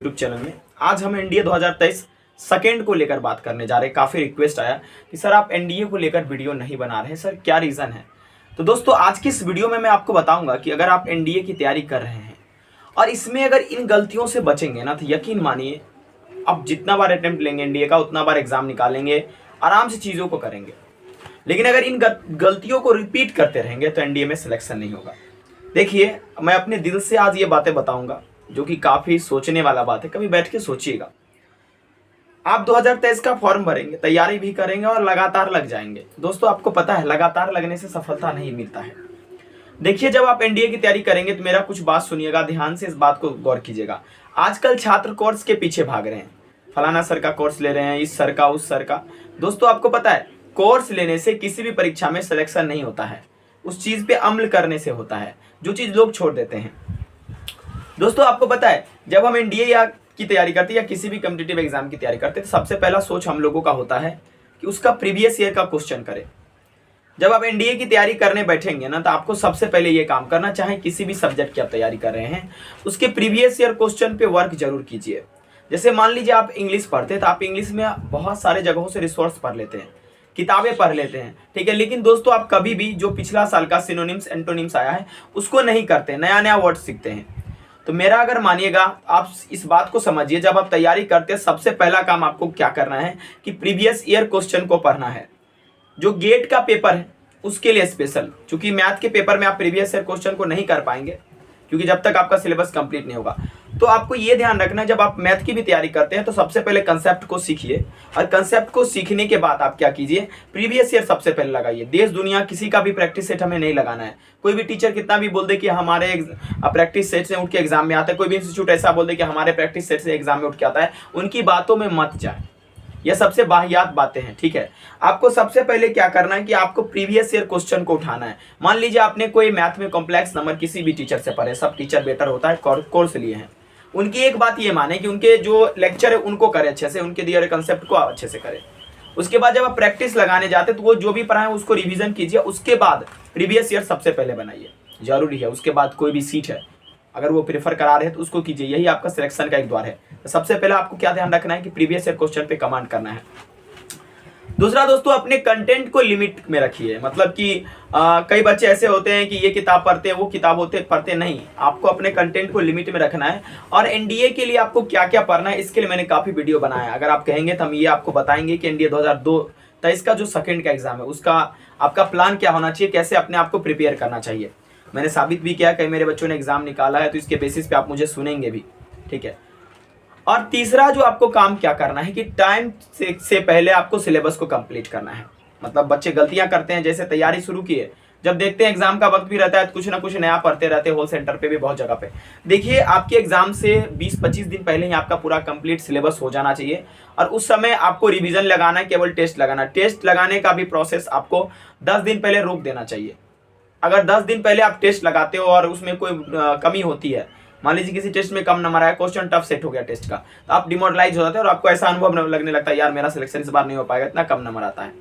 YouTube channel में आज हम एनडीए 2023 सेकेंड को लेकर बात करने जा रहे हैं। काफ़ी रिक्वेस्ट आया कि सर आप एनडीए को लेकर वीडियो नहीं बना रहे हैं, सर क्या रीज़न है। तो दोस्तों आज की इस वीडियो में मैं आपको बताऊंगा कि अगर आप एनडीए की तैयारी कर रहे हैं और इसमें अगर इन गलतियों से बचेंगे ना, तो यकीन मानिए आप जितना बार अटेम्प्ट लेंगे एनडीए का उतना बार एग्जाम निकालेंगे, आराम से चीज़ों को करेंगे। लेकिन अगर इन गलतियों को रिपीट करते रहेंगे तो एनडीए में सिलेक्शन नहीं होगा। देखिए मैं अपने दिल से आज ये बातें बताऊंगा जो कि काफ़ी सोचने वाला बात है, कभी बैठ के सोचिएगा। आप 2023 का फॉर्म भरेंगे, तैयारी भी करेंगे और लगातार लग जाएंगे। दोस्तों आपको पता है लगातार लगने से सफलता नहीं मिलता है। देखिए जब आप एनडीए की तैयारी करेंगे तो मेरा कुछ बात सुनिएगा, ध्यान से इस बात को गौर कीजिएगा। आजकल छात्र कोर्स के पीछे भाग रहे हैं, फलाना सर का कोर्स ले रहे हैं, इस सर का उस सर का। दोस्तों आपको पता है कोर्स लेने से किसी भी परीक्षा में सिलेक्शन नहीं होता है, उस चीज़ पे अमल करने से होता है, जो चीज़ लोग छोड़ देते हैं। दोस्तों आपको पता है जब हम एनडीए या की तैयारी करते हैं या किसी भी कॉम्पिटिटिव एग्जाम की तैयारी करते हैं तो सबसे पहला सोच हम लोगों का होता है कि उसका प्रीवियस ईयर का क्वेश्चन करें। जब आप एनडीए की तैयारी करने बैठेंगे ना तो आपको सबसे पहले ये काम करना, चाहे किसी भी सब्जेक्ट की आप तैयारी कर रहे हैं, उसके प्रीवियस ईयर क्वेश्चन पे वर्क जरूर कीजिए। जैसे मान लीजिए आप इंग्लिश पढ़ते हैं तो आप इंग्लिश में बहुत सारे जगहों से रिसोर्स पढ़ लेते हैं, किताबें पढ़ लेते हैं, ठीक है। लेकिन दोस्तों आप कभी भी जो पिछला साल का सिनोनिम्स एंटोनिम्स आया है उसको नहीं करते, नया नया वर्ड सीखते हैं। तो मेरा अगर मानिएगा आप इस बात को समझिए, जब आप तैयारी करते हैं सबसे पहला काम आपको क्या करना है कि प्रीवियस ईयर क्वेश्चन को पढ़ना है। जो गेट का पेपर है उसके लिए स्पेशल, क्योंकि मैथ के पेपर में आप प्रीवियस ईयर क्वेश्चन को नहीं कर पाएंगे क्योंकि जब तक आपका सिलेबस कंप्लीट नहीं होगा। तो आपको ये ध्यान रखना है जब आप मैथ की भी तैयारी करते हैं तो सबसे पहले कंसेप्ट को सीखिए, और कंसेप्ट को सीखने के बाद आप क्या कीजिए, प्रीवियस ईयर सबसे पहले लगाइए। देश दुनिया किसी का भी प्रैक्टिस सेट हमें नहीं लगाना है। कोई भी टीचर कितना भी बोल दे कि हमारे प्रैक्टिस सेट से उठ के एग्जाम में आता है, कोई भी इंस्टीट्यूट ऐसा बोल दे कि हमारे प्रैक्टिस सेट से एग्जाम में उठ के आता है, उनकी बातों में मत जाए। यह सबसे वाहियात बातें हैं, ठीक है। आपको सबसे पहले क्या करना है कि आपको प्रीवियस ईयर क्वेश्चन को उठाना है। मान लीजिए आपने कोई मैथ में कॉम्प्लेक्स नंबर किसी भी टीचर से पढ़े, सब टीचर बेटर होता है, कोर्स लिए हैं, उनकी एक बात ये माने कि उनके जो लेक्चर है उनको करे अच्छे से, उनके दिए हुए कंसेप्ट को अच्छे से करें। उसके बाद जब आप प्रैक्टिस लगाने जाते तो वो जो भी पढ़ाएं उसको रिवीजन कीजिए। उसके बाद प्रीवियस ईयर सबसे पहले बनाइए, जरूरी है। उसके बाद कोई भी सीट है अगर वो प्रेफर करा रहे हैं तो उसको कीजिए, यही आपका सिलेक्शन का एक द्वार है। तो सबसे पहले आपको क्या ध्यान रखना है कि प्रीवियस ईयर क्वेश्चन पे कमांड करना है। दूसरा दोस्तों अपने कंटेंट को लिमिट में रखिए। मतलब कि कई बच्चे ऐसे होते हैं कि ये किताब पढ़ते हैं, वो किताब पढ़ते नहीं। आपको अपने कंटेंट को लिमिट में रखना है। और एनडीए के लिए आपको क्या क्या पढ़ना है इसके लिए मैंने काफ़ी वीडियो बनाया है। अगर आप कहेंगे तो हम ये आपको बताएंगे कि एनडीए 2023 का जो सेकेंड का एग्जाम है उसका आपका प्लान क्या होना चाहिए, कैसे अपने आप को प्रिपेयर करना चाहिए। मैंने साबित भी किया, कई मेरे बच्चों ने एग्जाम निकाला है, तो इसके बेसिस पे आप मुझे सुनेंगे भी, ठीक है। और तीसरा जो आपको काम क्या करना है कि टाइम से पहले आपको सिलेबस को कंप्लीट करना है। मतलब बच्चे गलतियां करते हैं, जैसे तैयारी शुरू की है, जब देखते हैं एग्जाम का वक्त भी रहता है तो कुछ ना कुछ नया पढ़ते रहते हैं, होल सेंटर पे भी बहुत जगह पे। देखिए आपके एग्जाम से 20-25 दिन पहले ही आपका पूरा कंप्लीट सिलेबस हो जाना चाहिए, और उस समय आपको रिविजन लगाना है, केवल टेस्ट लगाना। टेस्ट लगाने का भी प्रोसेस आपको 10 दिन पहले रोक देना चाहिए। अगर 10 दिन पहले आप टेस्ट लगाते हो और उसमें कोई कमी होती है, मान लीजिए किसी टेस्ट में कम नंबर आया, क्वेश्चन टफ सेट हो गया टेस्ट का, तो आप डिमोरलाइज हो जाते हैं और आपको ऐसा अनुभव लगने लगता है यार मेरा सिलेक्शन इस बार नहीं हो पाएगा, इतना कम नंबर आता है।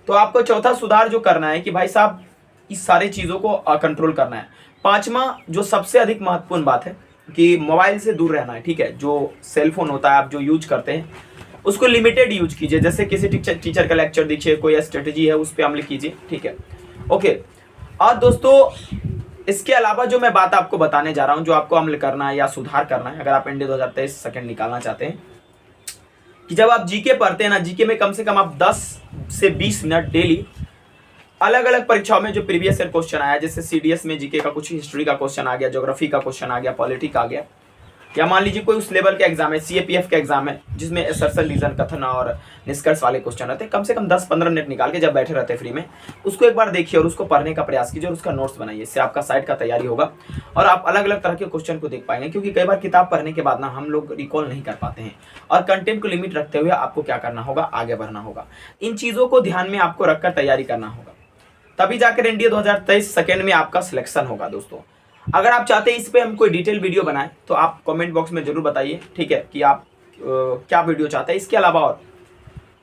तो आपको चौथा सुधार जो करना है कि भाई साहब इस सारी चीज़ों को कंट्रोल करना है। पांचवा जो सबसे अधिक महत्वपूर्ण बात है कि मोबाइल से दूर रहना है, ठीक है। जो सेलफोन होता है आप जो यूज करते हैं उसको लिमिटेड यूज कीजिए। जैसे किसी टीचर का लेक्चर देखिए, कोई स्ट्रेटेजी है उस पर अमल कीजिए, ठीक है, ओके। और दोस्तों इसके अलावा जो मैं बात आपको बताने जा रहा हूं, जो आपको अमल करना है या सुधार करना है अगर आप एनडीए 2023 सेकेंड निकालना चाहते हैं, कि जब आप जीके पढ़ते हैं ना, जीके में कम से कम आप 10 से 20 मिनट डेली अलग अलग परीक्षाओं में जो प्रीवियस ईयर क्वेश्चन आया, जैसे सीडीएस में जीके का कुछ हिस्ट्री का क्वेश्चन आ गया, ज्योग्राफी का क्वेश्चन आ गया, पॉलिटिक्स आ गया, या मान लीजिए कोई उस लेवल का एग्जाम है, सीएपीएफ का एग्जाम है जिसमें असर्शन रीजन कथन और निष्कर्ष वाले क्वेश्चन रहते हैं, कम से कम 10-15 मिनट निकाल के जब बैठे रहते हैं फ्री में, उसको एक बार देखिए और उसको पढ़ने का प्रयास कीजिए और उसका नोट्स बनाइए। इससे आपका साइड का तैयारी होगा और आप अलग अलग तरह के क्वेश्चन को देख पाएंगे। क्योंकि कई बार किताब पढ़ने के बाद ना हम लोग रिकॉल नहीं कर पाते हैं, और कंटेंट को लिमिट रखते हुए आपको क्या करना होगा, आगे बढ़ना होगा। इन चीज़ों को ध्यान में आपको रखकर तैयारी करना होगा, तभी जाकर एनडीए 2023 सेकेंड में आपका सिलेक्शन होगा। दोस्तों अगर आप चाहते हैं इस पे हम कोई डिटेल वीडियो बनाएं तो आप कमेंट बॉक्स में जरूर बताइए, ठीक है, कि आप क्या वीडियो चाहते हैं। इसके अलावा और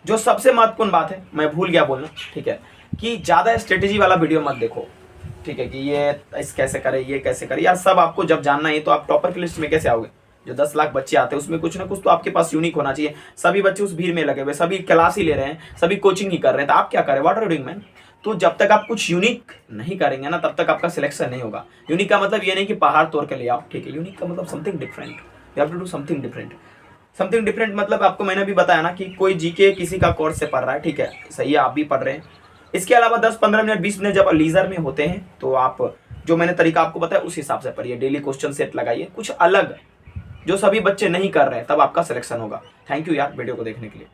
जो सबसे महत्वपूर्ण बात है, मैं भूल गया बोलना, ठीक है, कि ज़्यादा स्ट्रेटेजी वाला वीडियो मत देखो, ठीक है, कि ये इस कैसे करें, ये कैसे करें, यार सब आपको जब जानना है तो आप टॉपर की लिस्ट में कैसे आओगे। जो 10 लाख बच्चे आते हैं उसमें कुछ ना कुछ तो आपके पास यूनिक होना चाहिए। सभी बच्चे उस भीड़ में लगे हुए, सभी क्लास ही ले रहे हैं, सभी कोचिंग ही कर रहे हैं, तो आप क्या करें? What are you doing man? तो जब तक आप कुछ यूनिक नहीं करेंगे ना, तब तक आपका सिलेक्शन नहीं होगा। यूनिक का मतलब ये नहीं कि पहाड़ तोड़ के ले आओ, ठीक है? यूनिक का मतलब something different, you have to do something different. Something different मतलब आपको मैंने भी बताया ना कि कोई जीके किसी का कोर्स से पढ़ रहा है, ठीक है, सही है, आप भी पढ़ रहे हैं। इसके अलावा 10-15 मिनट 20 मिनट जब लीजर में होते हैं तो आप जो मैंने तरीका आपको बताया उस हिसाब से पढ़िए। डेली क्वेश्चन सेट लगाइए, कुछ अलग जो सभी बच्चे नहीं कर रहे हैं, तब आपका सिलेक्शन होगा। थैंक यू यार वीडियो को देखने के लिए।